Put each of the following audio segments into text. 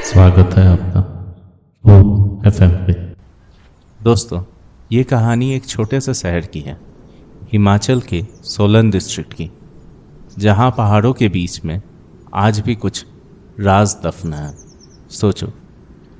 स्वागत है आपका वो एफएम पे। दोस्तों, ये कहानी एक छोटे से शहर की है, हिमाचल के सोलन डिस्ट्रिक्ट की, जहाँ पहाड़ों के बीच में आज भी कुछ राज दफन है। सोचो,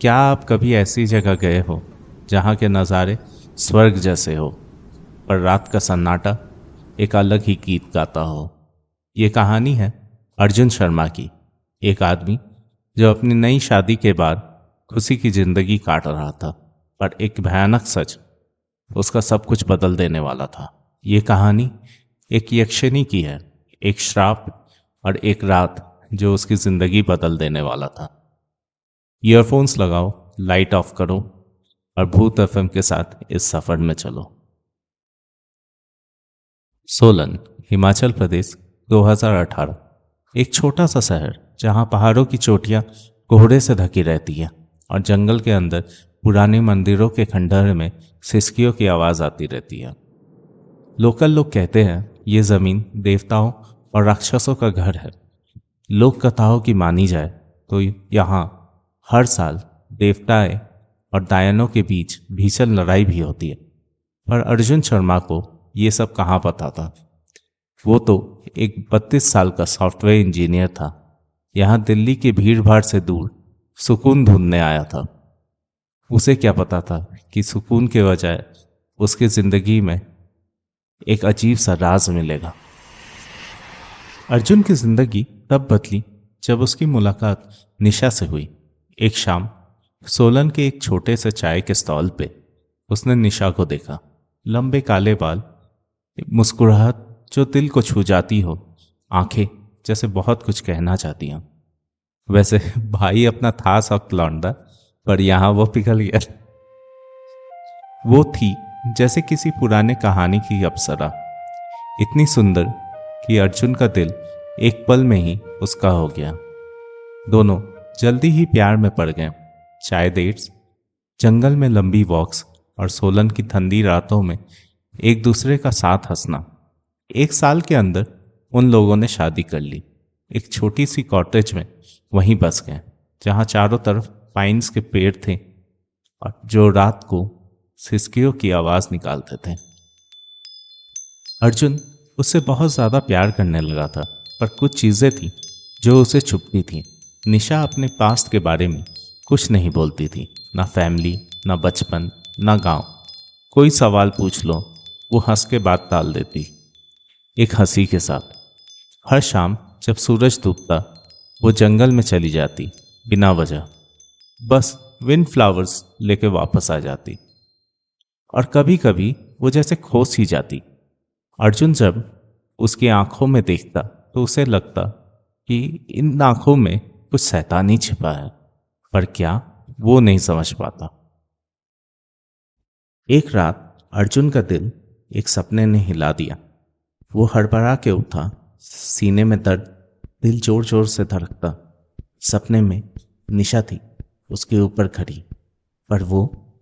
क्या आप कभी ऐसी जगह गए हो जहाँ के नज़ारे स्वर्ग जैसे हो, पर रात का सन्नाटा एक अलग ही गीत गाता हो। ये कहानी है अर्जुन शर्मा की, एक आदमी जो अपनी नई शादी के बाद खुशी की जिंदगी काट रहा था, पर एक भयानक सच उसका सब कुछ बदल देने वाला था। ये कहानी एक यक्षिणी की है, एक श्राप और एक रात जो उसकी जिंदगी बदल देने वाला था। ईयरफोन्स लगाओ, लाइट ऑफ करो और भूत एफएम के साथ इस सफर में चलो। सोलन, हिमाचल प्रदेश, 2018। एक छोटा सा शहर जहां पहाड़ों की चोटियां कोहरे से ढकी रहती है और जंगल के अंदर पुराने मंदिरों के खंडहर में सिसकियों की आवाज आती रहती है। लोकल लोग कहते हैं ये जमीन देवताओं और राक्षसों का घर है। लोक कथाओं की मानी जाए तो यहाँ हर साल देवताएं और दायनों के बीच भीषण लड़ाई भी होती है। पर अर्जुन शर्मा को ये सब कहाँ पता था। वो तो एक 32 साल का सॉफ्टवेयर इंजीनियर था, यहाँ दिल्ली की भीड़ भाड़ से दूर सुकून ढूंढने आया था। उसे क्या पता था कि सुकून के बजाय उसकी जिंदगी में एक अजीब सा राज मिलेगा। अर्जुन की जिंदगी तब बदली जब उसकी मुलाकात निशा से हुई। एक शाम सोलन के एक छोटे से चाय के स्टॉल पे उसने निशा को देखा। लंबे काले बाल, मुस्कुराहट जो दिल को छू जाती हो, आंखें जैसे बहुत कुछ कहना चाहती हैं। वैसे भाई अपना था सख्त लौंडा, पर यहाँ वो पिघल गया। वो थी जैसे किसी पुराने कहानी की अप्सरा, इतनी सुंदर कि अर्जुन का दिल एक पल में ही उसका हो गया। दोनों जल्दी ही प्यार में पड़ गए। चाय डेट्स, जंगल में लंबी वॉक्स और सोलन की ठंडी रातों में एक दूसरे का साथ हंसना। 1 साल के अंदर उन लोगों ने शादी कर ली। एक छोटी सी कॉटेज में वहीं बस गए, जहाँ चारों तरफ पाइन्स के पेड़ थे और जो रात को सिसकियों की आवाज निकालते थे। अर्जुन उससे बहुत ज्यादा प्यार करने लगा था, पर कुछ चीजें थी जो उसे छुपती थी। निशा अपने पास्ट के बारे में कुछ नहीं बोलती थी, ना फैमिली, ना बचपन, ना गांव। कोई सवाल पूछ लो वो हंस के बात टाल देती, एक हंसी के साथ। हर शाम जब सूरज डूबता वो जंगल में चली जाती बिना वजह, बस विंड फ्लावर्स लेके वापस आ जाती। और कभी कभी वो जैसे खो सी जाती। अर्जुन जब उसकी आंखों में देखता तो उसे लगता कि इन आंखों में कुछ शैतानी छिपा है, पर क्या, वो नहीं समझ पाता। एक रात अर्जुन का दिल एक सपने ने हिला दिया। वो हड़बड़ा के उठा, सीने में दर्द, दिल जोर जोर से धड़कता। सपने में निशा थी उसके ऊपर खड़ी, पर वो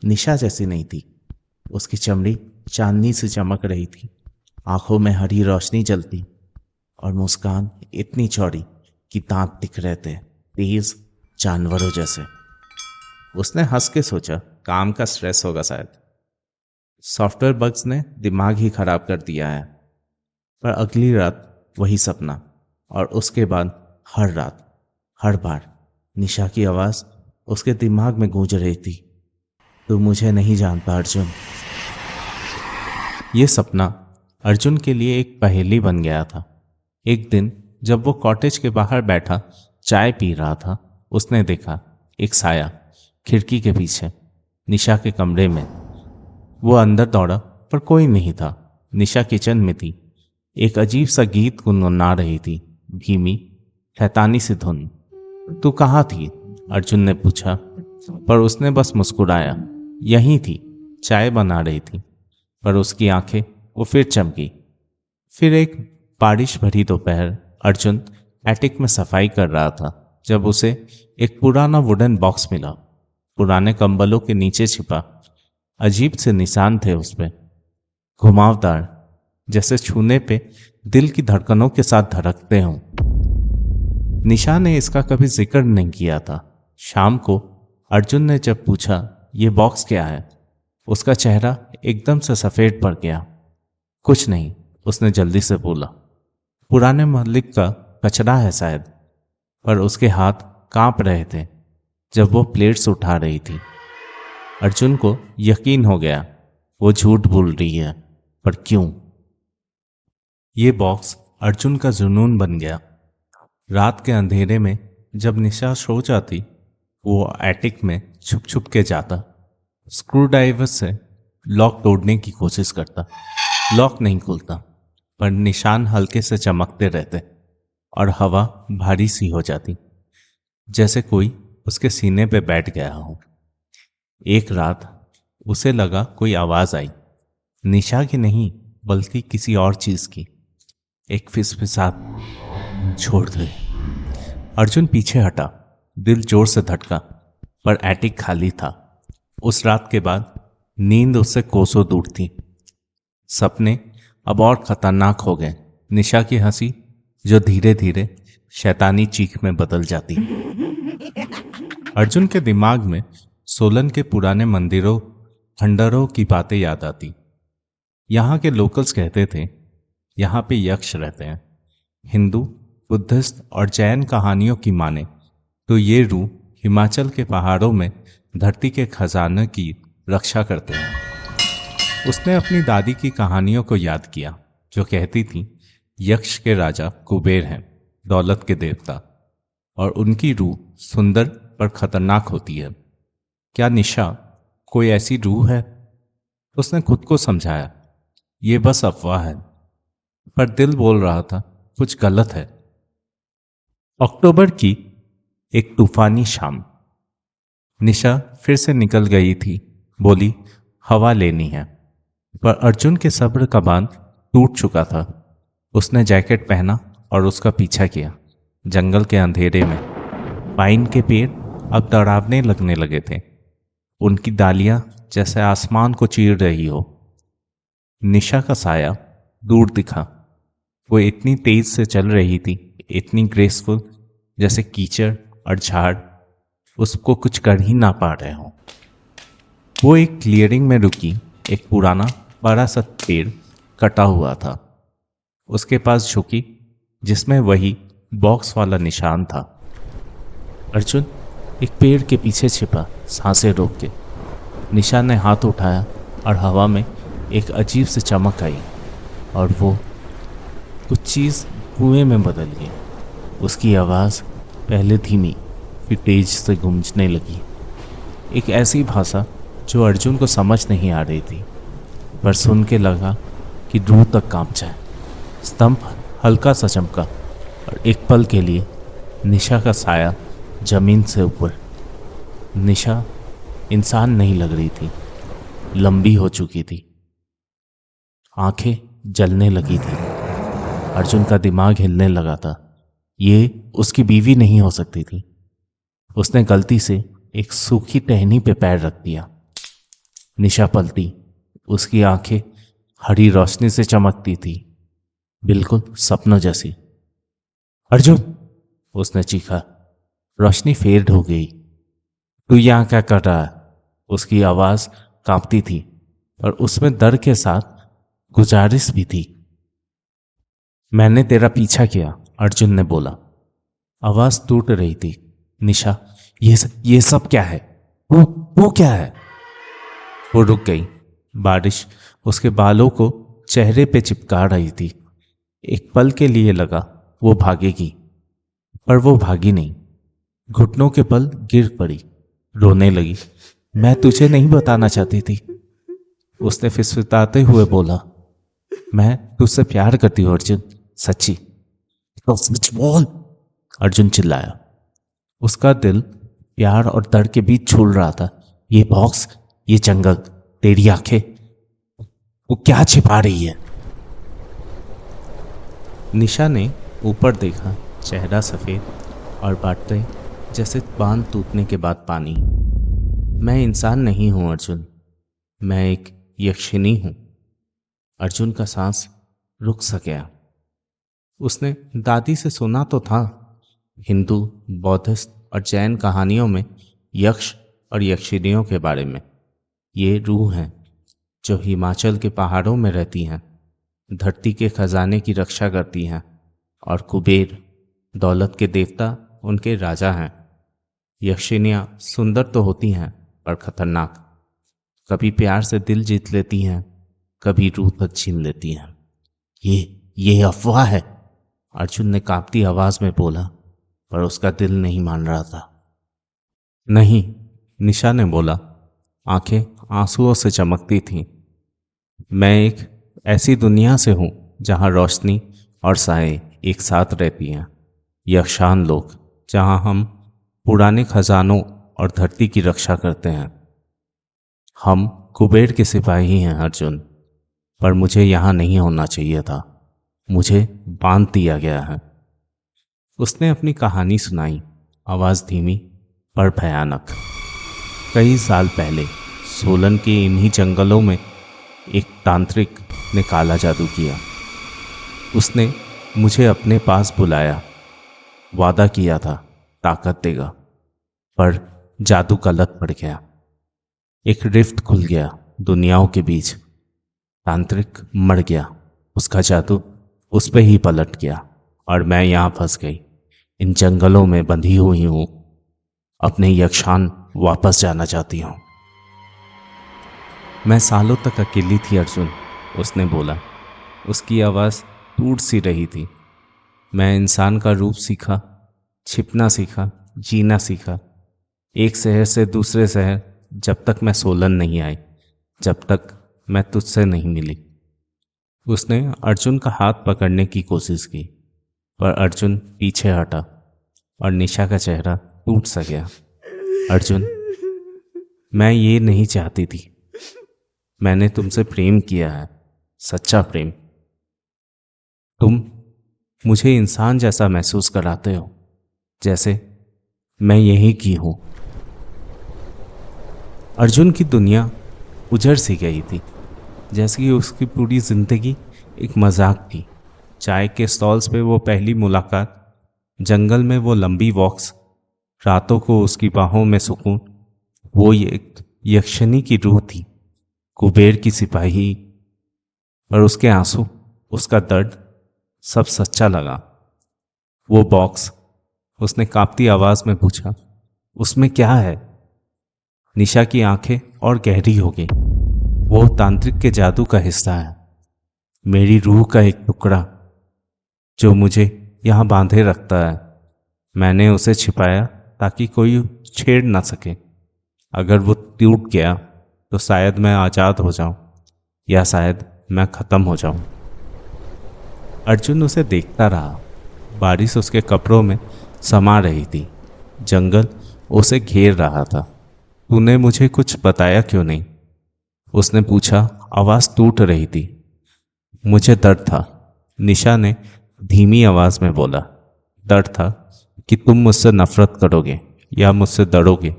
निशा जैसी नहीं थी। उसकी चमड़ी चांदनी से चमक रही थी, आंखों में हरी रोशनी जलती और मुस्कान इतनी चौड़ी कि दांत दिख रहे थे, तेज जानवरों जैसे। उसने हंस के सोचा काम का स्ट्रेस होगा शायद, सॉफ्टवेयर बग्स ने दिमाग ही खराब कर दिया है। पर अगली रात वही सपना, और उसके बाद हर रात, हर बार निशा की आवाज उसके दिमाग में गूंज रही थी, तू मुझे नहीं जानता अर्जुन। ये सपना अर्जुन के लिए एक पहेली बन गया था। एक दिन जब वो कॉटेज के बाहर बैठा चाय पी रहा था, उसने देखा एक साया खिड़की के पीछे निशा के कमरे में। वो अंदर दौड़ा, पर कोई नहीं था। निशा किचन में थी, एक अजीब सा गीत गुनगुना रही थी, धीमी शैतानी सी धुन। तू कहाँ थी? अर्जुन ने पूछा, पर उसने बस मुस्कुराया। यहीं थी, चाय बना रही थी। पर उसकी आंखें वो फिर चमकी। फिर एक बारिश भरी दोपहर अर्जुन एटिक में सफाई कर रहा था, जब उसे एक पुराना वुडन बॉक्स मिला। पुराने कंबलों के नीचे छिपा अजीब से निशान थे उस पे, घुमावदार, जैसे छूने पे दिल की धड़कनों के साथ धड़कते हों। निशा ने इसका कभी जिक्र नहीं किया था। शाम को अर्जुन ने जब पूछा ये बॉक्स क्या है, उसका चेहरा एकदम से सफेद पड़ गया। कुछ नहीं, उसने जल्दी से बोला। पुराने मालिक का कचरा है शायद। पर उसके हाथ कांप रहे थे जब वो प्लेट्स उठा रही थी। अर्जुन को यकीन हो गया वो झूठ बोल रही है, पर क्यों? ये बॉक्स अर्जुन का जुनून बन गया। रात के अंधेरे में जब निशा सो जाती, वो एटिक में छुप छुप के जाता, स्क्रू ड्राइवर से लॉक तोड़ने की कोशिश करता। लॉक नहीं खुलता, पर निशान हल्के से चमकते रहते और हवा भारी सी हो जाती, जैसे कोई उसके सीने पे बैठ गया हो। एक रात उसे लगा कोई आवाज आई, निशा की नहीं बल्कि किसी और चीज की। एक फिसफिसाहट छोड़ दे। अर्जुन पीछे हटा, दिल जोर से धड़का, पर एटिक खाली था। उस रात के बाद नींद उससे कोसों दूर थी। सपने अब और खतरनाक हो गए। निशा की हंसी जो धीरे धीरे शैतानी चीख में बदल जाती। अर्जुन के दिमाग में सोलन के पुराने मंदिरों, खंडरों की बातें याद आती। यहाँ के लोकल्स कहते थे यहाँ पे यक्ष रहते हैं। हिंदू, बुद्धिस्ट और जैन कहानियों की माने तो ये रूह हिमाचल के पहाड़ों में धरती के खजाने की रक्षा करते हैं। उसने अपनी दादी की कहानियों को याद किया जो कहती थी यक्ष के राजा कुबेर हैं, दौलत के देवता, और उनकी रूह सुंदर पर खतरनाक होती है। क्या निशा कोई ऐसी रूह है? उसने खुद को समझाया ये बस अफवाह है, पर दिल बोल रहा था कुछ गलत है। अक्टूबर की एक तूफानी शाम। निशा फिर से निकल गई थी, बोली हवा लेनी है, पर अर्जुन के सब्र का बांध टूट चुका था। उसने जैकेट पहना और उसका पीछा किया। जंगल के अंधेरे में पाइन के पेड़ अब डरावने लगने लगे थे, उनकी डालियां जैसे आसमान को चीर रही हो। निशा का साया दूर दिखा। वो इतनी तेज से चल रही थी, इतनी ग्रेसफुल, जैसे कीचड़ और झाड़ उसको कुछ कर ही ना पा रहे हो। वो एक क्लियरिंग में रुकी। एक पुराना बड़ा सा पेड़ कटा हुआ था, उसके पास झुकी, जिसमें वही बॉक्स वाला निशान था। अर्जुन एक पेड़ के पीछे छिपा, सांसें रोक के। निशा ने हाथ उठाया और हवा में एक अजीब सी चमक आई, और वो कुछ चीज़ कुएं में बदल गई। उसकी आवाज़ पहले धीमी फिर तेज से गूंजने लगी। एक ऐसी भाषा जो अर्जुन को समझ नहीं आ रही थी, पर सुन के लगा कि रूह तक कांप जाए। स्तंभ हल्का सा चमका और एक पल के लिए निशा का साया जमीन से ऊपर। निशा इंसान नहीं लग रही थी, लंबी हो चुकी थी, आंखें जलने लगी थी। अर्जुन का दिमाग हिलने लगा था। ये उसकी बीवी नहीं हो सकती थी। उसने गलती से एक सूखी टहनी पे पैर रख दिया। निशा पलटी, उसकी आंखें हरी रोशनी से चमकती थी, बिल्कुल सपनों जैसी। अर्जुन, उसने चीखा। रोशनी फेड हो गई। तू यहाँ क्या कर रहा है? उसकी आवाज कांपती थी, पर उसमें डर के साथ गुजारिश भी थी। मैंने तेरा पीछा किया, अर्जुन ने बोला। आवाज टूट रही थी। निशा, ये सब क्या है? वो क्या है? वो रुक गई। बारिश उसके बालों को चेहरे पे चिपका रही थी। एक पल के लिए लगा वो भागेगी, पर वो भागी नहीं। घुटनों के बल गिर पड़ी, रोने लगी। मैं तुझे नहीं बताना चाहती थी, उसने फिसफिसाते हुए बोला। मैं तुझसे प्यार करती हूँ अर्जुन, सच्ची। तो सच बोल, अर्जुन चिल्लाया। उसका दिल प्यार और दर्द के बीच झूल रहा था। ये बॉक्स, ये जंगल, तेरी आंखें, वो क्या छिपा रही है? निशा ने ऊपर देखा, चेहरा सफेद और बातें जैसे बांध टूटने के बाद पानी। मैं इंसान नहीं हूं अर्जुन, मैं एक यक्षिणी हूं। अर्जुन का सांस रुक सा गया। उसने दादी से सुना तो था हिंदू, बौद्धिस्ट और जैन कहानियों में यक्ष और यक्षिणियों के बारे में। ये रूह हैं जो हिमाचल के पहाड़ों में रहती हैं, धरती के खजाने की रक्षा करती हैं, और कुबेर, दौलत के देवता, उनके राजा हैं। यक्षिणियाँ सुंदर तो होती हैं पर खतरनाक। कभी प्यार से दिल जीत लेती हैं, कभी रूह तक छीन लेती हैं। ये अफवाह है, अर्जुन ने कांपती आवाज में बोला, पर उसका दिल नहीं मान रहा था। नहीं, निशा ने बोला, आंखें आंसुओं से चमकती थीं। मैं एक ऐसी दुनिया से हूं जहां रोशनी और साए एक साथ रहती हैं। यक्षान लोक, जहां हम पुराने खजानों और धरती की रक्षा करते हैं। हम कुबेर के सिपाही हैं अर्जुन, पर मुझे यहाँ नहीं होना चाहिए था। मुझे बांध दिया गया है। उसने अपनी कहानी सुनाई, आवाज धीमी पर भयानक। कई साल पहले सोलन के इन्हीं जंगलों में एक तांत्रिक ने काला जादू किया। उसने मुझे अपने पास बुलाया, वादा किया था ताकत देगा, पर जादू गलत पड़ गया। एक रिफ्ट खुल गया दुनियाओं के बीच। तांत्रिक मर गया, उसका जादू उस पे ही पलट गया, और मैं यहाँ फंस गई, इन जंगलों में बंधी हुई हूँ। अपने यक्षान वापस जाना चाहती हूँ। मैं सालों तक अकेली थी अर्जुन, उसने बोला। उसकी आवाज़ टूट सी रही थी। मैं इंसान का रूप सीखा, छिपना सीखा, जीना सीखा, एक शहर से दूसरे शहर, जब तक मैं सोलन नहीं आई, जब तक मैं तुझसे नहीं मिली। उसने अर्जुन का हाथ पकड़ने की कोशिश की, पर अर्जुन पीछे हटा और निशा का चेहरा टूट सा गया। अर्जुन, मैं ये नहीं चाहती थी। मैंने तुमसे प्रेम किया है, सच्चा प्रेम। तुम मुझे इंसान जैसा महसूस कराते हो, जैसे मैं यही की हूं। अर्जुन की दुनिया उजड़ सी गई थी, जैसे कि उसकी पूरी जिंदगी एक मजाक थी। चाय के स्टॉल्स पे वो पहली मुलाकात, जंगल में वो लंबी वॉक्स, रातों को उसकी बाहों में सुकून। वो एक यक्षिणी की रूह थी, कुबेर की सिपाही। पर उसके आंसू, उसका दर्द, सब सच्चा लगा। वो बॉक्स, उसने कांपती आवाज में पूछा, उसमें क्या है? निशा की आंखें और गहरी हो गई। वो तांत्रिक के जादू का हिस्सा है, मेरी रूह का एक टुकड़ा जो मुझे यहाँ बांधे रखता है। मैंने उसे छिपाया ताकि कोई छेड़ ना सके। अगर वो टूट गया तो शायद मैं आज़ाद हो जाऊं, या शायद मैं ख़त्म हो जाऊं। अर्जुन उसे देखता रहा। बारिश उसके कपड़ों में समा रही थी, जंगल उसे घेर रहा था। तूने मुझे कुछ बताया क्यों नहीं? उसने पूछा, आवाज़ टूट रही थी। मुझे दर्द था, निशा ने धीमी आवाज में बोला। दर्द था कि तुम मुझसे नफरत करोगे या मुझसे डरोगे।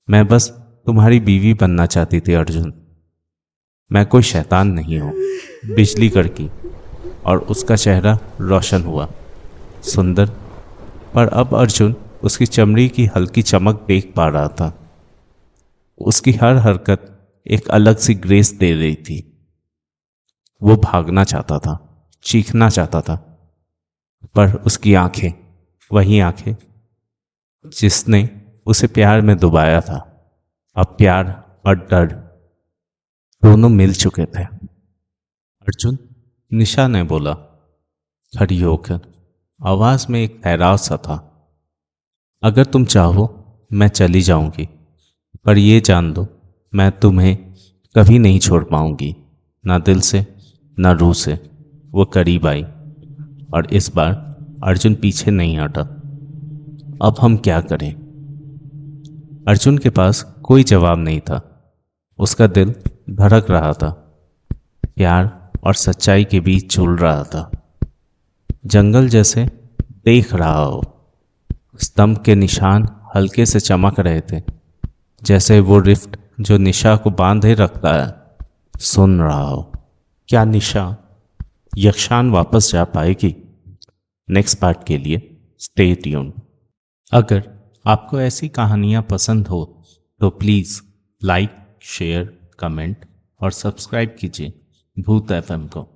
मैं बस तुम्हारी बीवी बनना चाहती थी अर्जुन। मैं कोई शैतान नहीं हूँ, बिजली कड़की। और उसका चेहरा रोशन हुआ, सुंदर। पर अब अर्जुन उसकी चमड़ी की हल्की चमक देख पा रहा था। उसकी हर हरकत एक अलग सी ग्रेस दे रही थी। वो भागना चाहता था, चीखना चाहता था, पर उसकी आंखें, वही आंखें जिसने उसे प्यार में डुबाया था, अब प्यार और डर दोनों मिल चुके थे। अर्जुन, निशा ने बोला, खड़ी होकर। आवाज में एक ठहराव सा था। अगर तुम चाहो मैं चली जाऊंगी, पर ये जान दो मैं तुम्हें कभी नहीं छोड़ पाऊंगी, ना दिल से ना रूह से। वो करीब आई, और इस बार अर्जुन पीछे नहीं हटा। अब हम क्या करें? अर्जुन के पास कोई जवाब नहीं था। उसका दिल धड़क रहा था, प्यार और सच्चाई के बीच झूल रहा था। जंगल जैसे देख रहा हो, स्तंभ के निशान हल्के से चमक रहे थे, जैसे वो रिफ्ट जो निशा को बांधे रखता है सुन रहा हो। क्या निशा यक्षान वापस जा पाएगी? नेक्स्ट पार्ट के लिए स्टे ट्यून्ड। अगर आपको ऐसी कहानियाँ पसंद हो तो प्लीज़ लाइक, शेयर, कमेंट और सब्सक्राइब कीजिए भूत एफएम को।